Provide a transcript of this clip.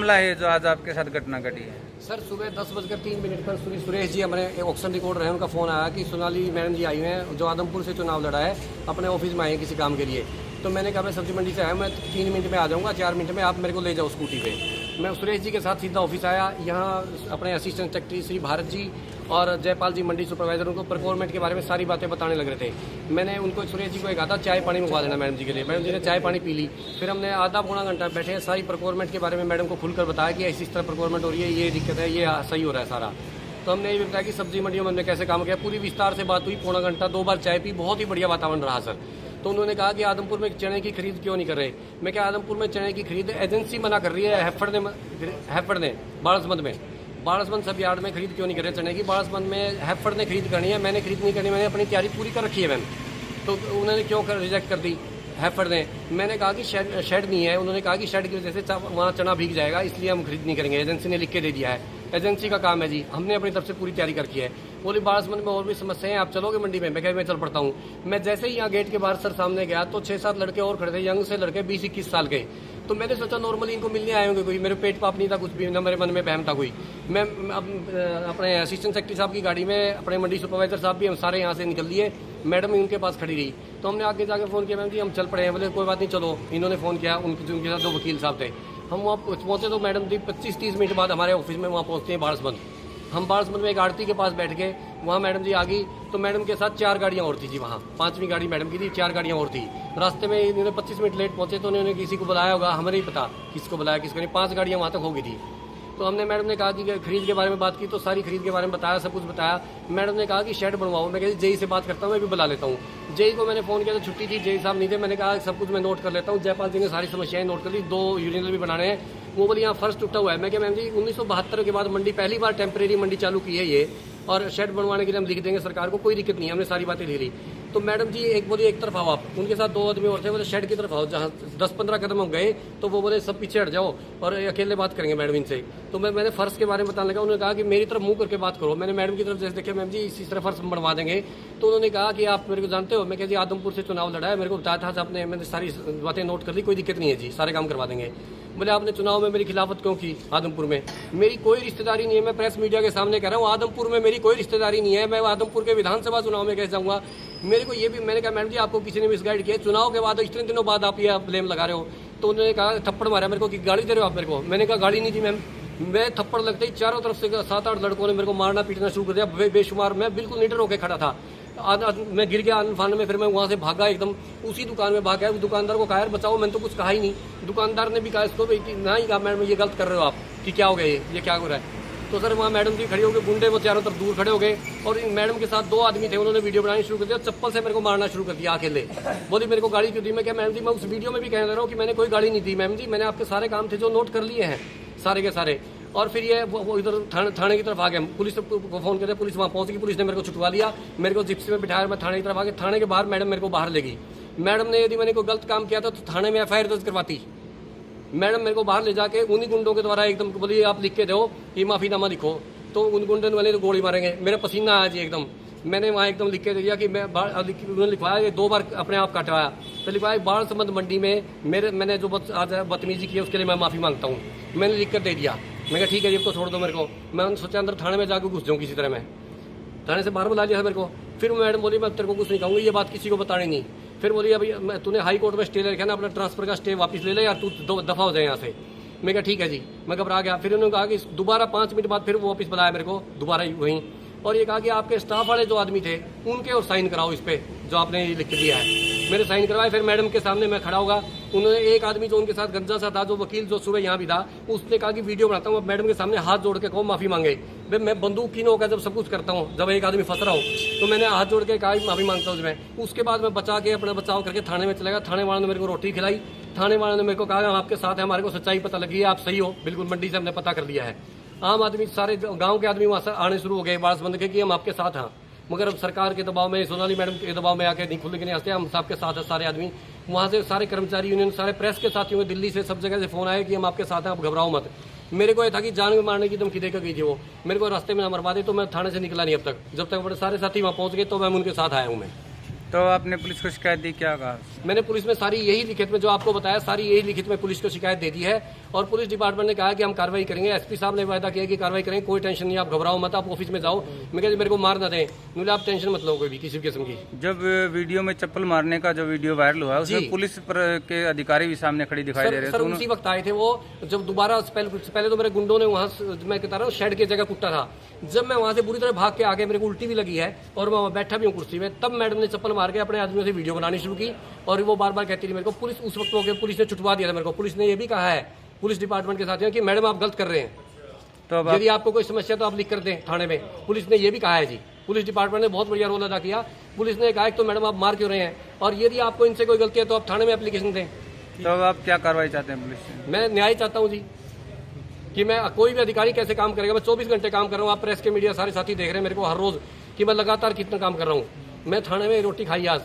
मामला है जो आज आपके साथ घटना घटी है? सर सुबह 10:03 पर सुरेश जी हमारे ऑक्शन रिकॉर्डर हैं, उनका फ़ोन आया कि सोनाली मैडम जी आई हुए हैं जो आदमपुर से चुनाव लड़ा है, अपने ऑफिस में आए हैं किसी काम के लिए। तो मैंने कहा मैं सब्जी मंडी से आया, मैं 3 मिनट में आ जाऊँगा, 4 मिनट में आप मेरे को ले जाओ स्कूटी पे। मैं सुरेश जी के साथ सीधा ऑफिस आया। यहाँ अपने असिस्टेंट सेक्रेटरी श्री भारत जी और जयपाल जी मंडी सुपरवाइजर उनको परफॉर्मेंट के बारे में सारी बातें बताने लग रहे थे। मैंने उनको सुरेश जी को कहा था चाय पानी मंगवा देना मैडम जी के लिए। मैडम जी ने चाय पानी पी ली। फिर हमने आधा पौना घंटा बैठे सारी परफॉर्मेंट के बारे में मैडम को खुलकर बताया कि इस तरह परफॉर्मेंट हो रही है, ये दिक्कत है, ये सही हो रहा है सारा। तो हमने ये भी बताया कि सब्जी मंडियों में हमने कैसे काम किया, पूरी विस्तार से बात हुई। पौना घंटा 2 बार चाय पी, बहुत ही बढ़िया वातावरण रहा सर। तो उन्होंने कहा कि आदमपुर में चने की खरीद क्यों नहीं कर रहे। मैं क्या आदमपुर में चने की खरीद एजेंसी मना कर रही है, हैफर्ड ने बाड़सबंद सब यार्ड में खरीद क्यों नहीं कर रहे चने की। बाड़सबंद में हैफर्ड ने खरीद करनी है, मैंने खरीद नहीं करनी, मैंने अपनी तैयारी पूरी कर रखी है मैम। तो उन्होंने क्यों रिजेक्ट कर दी हैफर्ड ने। मैंने कहा कि शेड नहीं है। उन्होंने कहा कि शेड की वजह से वहाँ चना भीग जाएगा, इसलिए हम खरीद नहीं करेंगे। एजेंसी ने लिख के दे दिया है, एजेंसी का काम है जी, हमने अपनी तरफ से पूरी तैयारी कर रखी है। बोली बाड़सबंद में और भी समस्याएं, आप चलोगे मंडी में? मैं कह मैं चल पड़ता हूँ। मैं जैसे ही यहाँ गेट के बाहर सर सामने गया तो 6-7 लड़के और खड़े थे, यंग से लड़के 20-21 साल के। तो मैंने सोचा नॉर्मली इनको मिलने आए होंगे कोई, मेरे पेट पाप नहीं था कुछ भी, ना मेरे मन में बहम था कोई। मैं अपने असिस्टेंट सेक्रेटरी साहब की गाड़ी में, अपने मंडी सुपरवाइजर साहब भी हम सारे यहाँ से निकल लिए। मैडम उनके पास खड़ी रही। तो हमने आगे जाकर फ़ोन किया, मैम जी हम चल पड़े हैं। बोले कोई बात नहीं चलो। इन्होंने फ़ोन किया, उनके साथ 2 वकील साहब थे। हम वहाँ पहुँचे तो मैडम जी 25-30 मिनट बाद हमारे ऑफिस में वहाँ पहुँचते हैं बाड़सबंद। हम बाड़सबंद में एक आड़ती के पास बैठ गए, वहाँ मैडम जी आ गई। तो मैडम के साथ 4 गाड़ियाँ और थी जी, वहाँ 5वीं गाड़ी मैडम की थी, 4 गाड़ियाँ और थी। रास्ते में इन्होंने 25 मिनट लेट पहुँचे तो उन्होंने किसी को बुलाया होगा, हमें नहीं पता किसको बुलाया किसको नहीं। 5 गाड़ियाँ वहाँ तक हो गई थी। तो हमने मैडम ने कहा कि खरीद के बारे में बात की, तो सारी खरीद के बारे में बताया, सब कुछ बताया। मैडम ने कहा कि शेड बनवाओ। मैं कहती जेई से बात करता हूँ, मैं भी बुला लेता हूँ। जेई को मैंने फ़ोन किया तो छुट्टी थी, जेई साहब नहीं थे। मैंने कहा सब कुछ मैं नोट कर लेता हूँ। जयपाल जी ने सारी समस्याएं नोट कर ली, 2 यूरिनल भी बनाने हैं। वो बोली यहाँ फर्स्ट टूटा हुआ है। मैं क्या मैम जी 1972 के बाद मंडी पहली बार टेम्परेरी मंडी चालू की है ये, और शेड बनवाने के लिए हम लिख देंगे सरकार को, कोई दिक्कत नहीं है। हमने सारी बातें ले ली। तो मैडम जी एक बोली एक तरफ आओ आप, उनके साथ 2 आदमी और थे, बोले शेड की तरफ आओ। जहाँ 10-15 कदम हम गए तो वो बोले सब पीछे हट जाओ और अकेले बात करेंगे मैडम इनसे। तो मैंने फर्श के बारे में बताने लगा। उन्होंने कहा कि मेरी तरफ मुंह करके बात करो। मैंने मैडम की तरफ जैसे देखा, मैम जी इसी तरह फर्श बनवा देंगे। तो उन्होंने कहा कि आप मेरे को जानते हो? मैं कह जी आदमपुर से चुनाव लड़ा है, मेरे को बताया था आपने, मैंने सारी बातें नोट कर ली, कोई दिक्कत नहीं है जी, सारे काम करवा देंगे। बोले आपने चुनाव में मेरी खिलाफत क्यों की? आदमपुर में मेरी कोई रिश्तेदारी नहीं है। मैं प्रेस मीडिया के सामने कह रहा हूँ, आदमपुर में मेरी कोई रिश्तेदारी नहीं है। मैं आदमपुर के विधानसभा चुनाव में कैसे जाऊँगा? मेरे को ये भी, मैंने कहा मैडम जी आपको किसी ने मिसगाइड किया, चुनाव के बाद इतने दिनों बाद आप ये ब्लेम लगा रहे हो। तो उन्होंने कहा थप्पड़ मारा मेरे को कि गाड़ी दे रहे हो आप मेरे को। मैंने कहा गाड़ी नहीं थी मैम। मैं थप्पड़ लगते ही चारों तरफ से 7-8 लड़कों ने मेरे को मारना पीटना शुरू कर दिया, बेशुमार। मैं बिल्कुल निडर होकर खड़ा था। मैं गिर गया अनफान में। फिर मैं वहाँ से भागा, एकदम उसी दुकान में भागा। दुकानदार को कहा यार बचाओ, मैंने तो कुछ कहा ही नहीं। दुकानदार ने भी कहा इसको ना ही कहा मैडम ये गलत कर रहे हो आप, कि क्या हो गया ये क्या हो रहा है। तो सर वहाँ मैडम जी खड़ी हो गए, गुंडे वो चारों तरफ दूर खड़े हो गए। और इन मैडम के साथ 2 आदमी थे, उन्होंने वीडियो बनानी शुरू कर दिया, चप्पल से मेरे को मारना शुरू कर दिया अकेले। बोली मेरे को गाड़ी क्यों दी? मैं क्या मैडम जी मैं उस वीडियो में भी कह रहा हूँ कि मैंने कोई गाड़ी नहीं दी मैम जी, मैंने आपके सारे काम थे जो नोट कर लिए हैं सारे के सारे। और फिर ये वो इधर थाने की तरफ आ गए। पुलिस को फ़ोन करते, पुलिस वहाँ पहुँच गई। पुलिस ने मेरे को छुटवा लिया, मेरे को जिप्सी में बिठाया, मैं थाने की तरफ आ गया। थाने के बाहर मैडम मेरे को बाहर ले गई। मैडम ने यदि मैंने कोई गलत काम किया था तो थाने में FIR दर्ज करवाती। मैडम मेरे को बाहर ले जाके उन्हीं गुंडों के द्वारा एकदम बोली आप लिख के दो कि माफीनामा लिखो। तो उन गुंडन वाले तो गोली मारेंगे। मेरा पसीना आया जी एकदम। मैंने वहाँ एकदम लिख के दे दिया कि उन्होंने लिखवाया ये 2 बार अपने आप कटवाया। तो लिखवाया बाड़सबंद मंडी में मैंने जो आज बदतमीजी की है उसके लिए मैं माफ़ी मांगता हूँ। मैंने लिख कर दे दिया। मैं कहा ठीक है जी इसको छोड़ दो मेरे को। मैं सोचा अंदर थाने में जाकर घुस जाऊँ किसी तरह। मैं थाने से बाहर बुला लिया था मेरे को। फिर मैडम बोली मैं तेरे को कुछ नहीं कहूँगी, ये बात किसी को बतानी नहीं। फिर बोली अभी तूने हाई कोर्ट में स्टे ले रखा ना, अपना ट्रांसफर का स्टे वापस ले ले यार, तू दफा हो जाए यहाँ से। मैं कहा ठीक है जी। मैं घबरा गया। फिर उन्होंने कहा कि दोबारा 5 मिनट बाद फिर वो वापस बुलाया मेरे को दोबारा वहीं, और ये कहा कि आपके स्टाफ वाले जो आदमी थे उनके और साइन कराओ इस पे जो आपने लिख के दिया है। मेरे साइन करवाए। फिर मैडम के सामने मैं खड़ा होगा। उन्होंने एक आदमी जो उनके साथ गंजा सा था, जो वकील जो सुबह यहाँ भी था, उसने कहा कि वीडियो बनाता हूँ। अब मैडम के सामने हाथ जोड़ के कहो माफ़ी मांगे। मैं बंदूक की होकर जब सब कुछ करता हूँ, जब एक आदमी फंस रहा हो तो मैंने हाथ जोड़ के कहा माफ़ी मांगता हूँ मैं। उसके बाद मैं बचा के अपना बचाव करके थाने में चला गया। थाने वालों ने मेरे को रोटी खिलाई। थाने वालों ने मेरे को कहा हम आपके साथ हैं, हमारे को सच्चाई पता लगी है, आप सही हो बिल्कुल, मंडी से हमने पता कर लिया है। आम आदमी सारे गांव के आदमी वहाँ से आने शुरू हो गए बाड़सबंद के कि हम आपके साथ हैं। मगर अब सरकार के दबाव में, सोनाली मैडम के दबाव में आके नहीं खुलने के नहीं हंसते, हम सबके साथ हैं सारे आदमी। वहाँ से सारे कर्मचारी यूनियन, सारे प्रेस के साथियों, दिल्ली से सब जगह से फ़ोन आए कि हम आपके साथ हैं, आप घबराओ मत। मेरे को ये था कि जान में मारने की धमकी देकर गई थी वो, मेरे को रास्ते में ना मरवा दे। तो मैं थाने से निकला नहीं अब तक, जब तक बड़े सारे साथी वहाँ पहुँच गए तो मैं उनके साथ आया हूँ मैं। तो आपने पुलिस को शिकायत दी, क्या कहा? मैंने पुलिस में सारी यही लिखित में जो आपको बताया, सारी यही लिखित में पुलिस को शिकायत दे दी है और पुलिस डिपार्टमेंट ने कहा कि हम कार्रवाई करेंगे। एसपी साहब ने वायदा किया कि कार्रवाई करेंगे, कोई टेंशन नहीं, आप घबराओ मत, आप ऑफिस में जाओ। मैं कहती मेरे को मार ना दें, बोले आप टेंशन मत लो कोई भी किसी भी किस्म की। जब वीडियो में चप्पल मारने का जो वीडियो वायरल हुआ उसमें पुलिस के अधिकारी भी सामने खड़ी दिखाई दे रहे सर उसी वक्त आए थे वो, जब दोबारा पहले तो मेरे गुंडों ने वहाँ, मैं कहता रहा हूँ, शेड की जगह कुट्टा था। जब मैं वहाँ से बुरी तरह भाग के आ गया, मेरे को उल्टी भी लगी है और मैं वहाँ बैठा भी हूँ कुर्सी में, तब मैडम ने चप्पल मार के अपने आदमियों से वीडियो बनानी शुरू की और वो बार बार कहती थी मेरे को। पुलिस उस वक्त हो पुलिस ने छुटवा दिया था मेरे को। पुलिस ने ये भी कहा है, पुलिस डिपार्टमेंट के साथियों, कि मैडम आप गलत कर रहे हैं, तो अब यदि आपको कोई समस्या तो आप लिख कर दें थाने में। पुलिस ने ये भी कहा है जी, पुलिस डिपार्टमेंट ने बहुत बढ़िया रोल अदा किया। पुलिस ने कहा तो मैडम आप मार क्यों रहे हैं, और यदि आपको इनसे कोई गलती है तो आप थाने में एप्लीकेशन दें। तो अब आप क्या कार्रवाई चाहते हैं पुलिस से? मैं न्याय चाहता हूँ जी, कि मैं कोई भी अधिकारी कैसे काम करेगा। मैं 24 घंटे काम कर रहा हूँ, आप प्रेस के मीडिया सारे साथी देख रहे हैं मेरे को हर रोज कि मैं लगातार कितना काम कर रहा हूँ। मैं थाने में रोटी खाई आज।